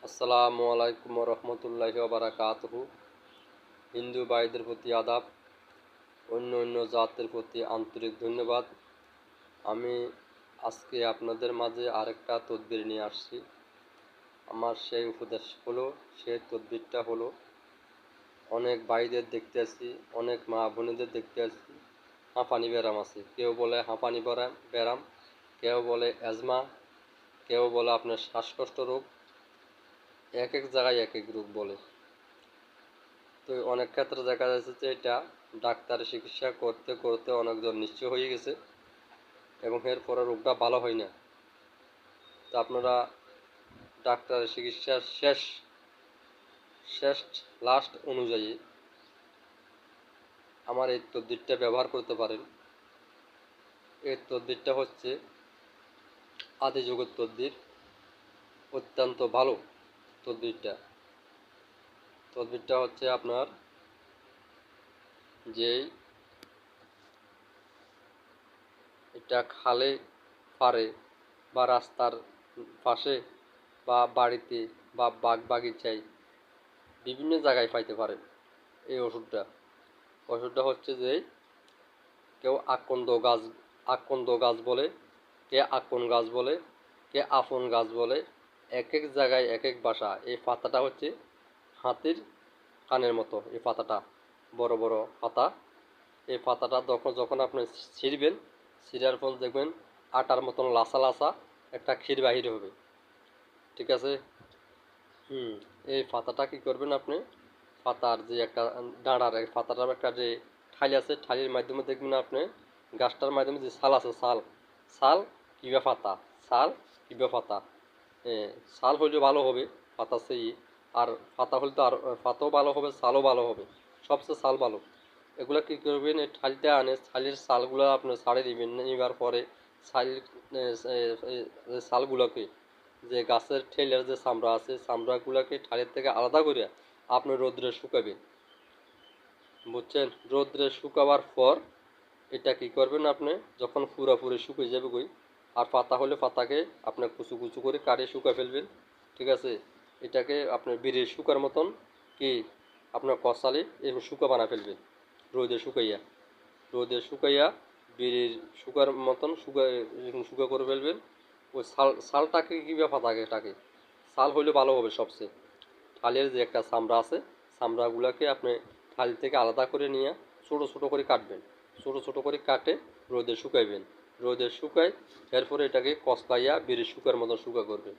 আসসালামু আলাইকুম রহমতুল্লাহি ওয়া বারাকাতুহু। হিন্দু ভাইদের প্রতি আদাব, অন্য অন্য জাতের প্রতি আন্তরিক ধন্যবাদ। আমি আজকে আপনাদের মাঝে আরেকটা তদবির নিয়ে আসছি। আমার সেই উপদেশ হলো, সেই তদবিরটা হলো, অনেক ভাইদের দেখতে আসছি, অনেক মা বোনেদের দেখতে আসছি হাঁপানি ব্যারাম আছে। কেউ বলে হাঁপানি ব্যারাম, কেউ বলে অ্যাজমা, কেউ বলে আপনার শ্বাসকষ্ট রোগ, এক এক জায়গায় এক এক রোগ বলে। তো অনেক ক্ষেত্রে দেখা যাচ্ছে যে এটা ডাক্তারের চিকিৎসা করতে করতে অনেকজন নিশ্চয় হয়ে গেছে এবং এরপরে রোগটা ভালো হয় না। তো আপনারা ডাক্তারের চিকিৎসার শেষ লাস্ট অনুযায়ী আমার এই তদবিরটা ব্যবহার করতে পারেন। এই তদবিরটা হচ্ছে আদি যুগের তদবির, অত্যন্ত ভালো তদবিরটা। তদবিরটা হচ্ছে আপনার যেই এটা খালে পারে বা রাস্তার পাশে বা বাড়িতে বা বাগ বাগিচায় বিভিন্ন জায়গায় পাইতে পারেন এই ওষুধটা হচ্ছে যে কেউ আকন্দ গাছ বলে, কে আকন গাছ বলে, কে আফন গাছ বলে, এক এক জায়গায় এক এক ভাষা। এই পাতাটা হচ্ছে হাতির কানের মতো, এই পাতাটা বড় বড় পাতা। এই পাতাটা যখন আপনি ছিঁড়বেন, ছিঁড়ার ফল দেখবেন আটার মতন লাসা লাসা একটা ক্ষীর বাহির হবে। ঠিক আছে। এই পাতাটা কি করবেন আপনি, পাতার যে একটা ডাঁড়ার পাতাটার একটা যে ঠালি আছে, ঠালির মাধ্যমে দেখবেন আপনি গাছটার মাধ্যমে যে ছাল আছে, ছাল কিবা পাতা, ছাল কিবা পাতা, ছাল হইলে ভালো হবে পাতা সেই, আর পাতা হলে তো আর পাতাও ভালো হবে, ছালও ভালো হবে, সবচেয়ে ছাল ভালো। এগুলো কী করবেন, এই ঠালিটা আনে, ছালের ছালগুলো আপনি ছাড়ে দিবেন, নেবার পরে ছালের ছালগুলোকে, যে গাছের ঠেলের যে চামড়া আছে, চামড়াগুলোকে ঠালের থেকে আলাদা করে আপনি রোদ্রে শুকাবেন। বুঝছেন? রোদ্রে শুকাবার পর এটা কি করবেন আপনি, যখন পুরোপুরি শুকিয়ে যাবে আর পাতা হলে পাতাকে আপনি কুচু কুচু করে কাটে শুকা ফেলবেন। ঠিক আছে। এটাকে আপনার বিড়ির শুকার মতন কি আপনার কষালে এরকম শুকা বানা ফেলবেন, রোদে শুকাইয়া বিড়ির শুকার মতন শুকা করে ফেলবেন। ওই শালটাকে কীভাবে পাতাটাকে শাল হইলে ভালো হবে সবচেয়ে। থালের যে একটা চামড়া আছে, চামড়াগুলোকে আপনি থাল থেকে আলাদা করে নিয়ে ছোটো ছোটো করে কাটবেন, ছোটো ছোটো করে কাটে রোদে শুকাইবেন। রোদে শুকাই, এরপরে এটাকে কষলাইয়া বিড়ির শুকার মতো শুকা করবেন।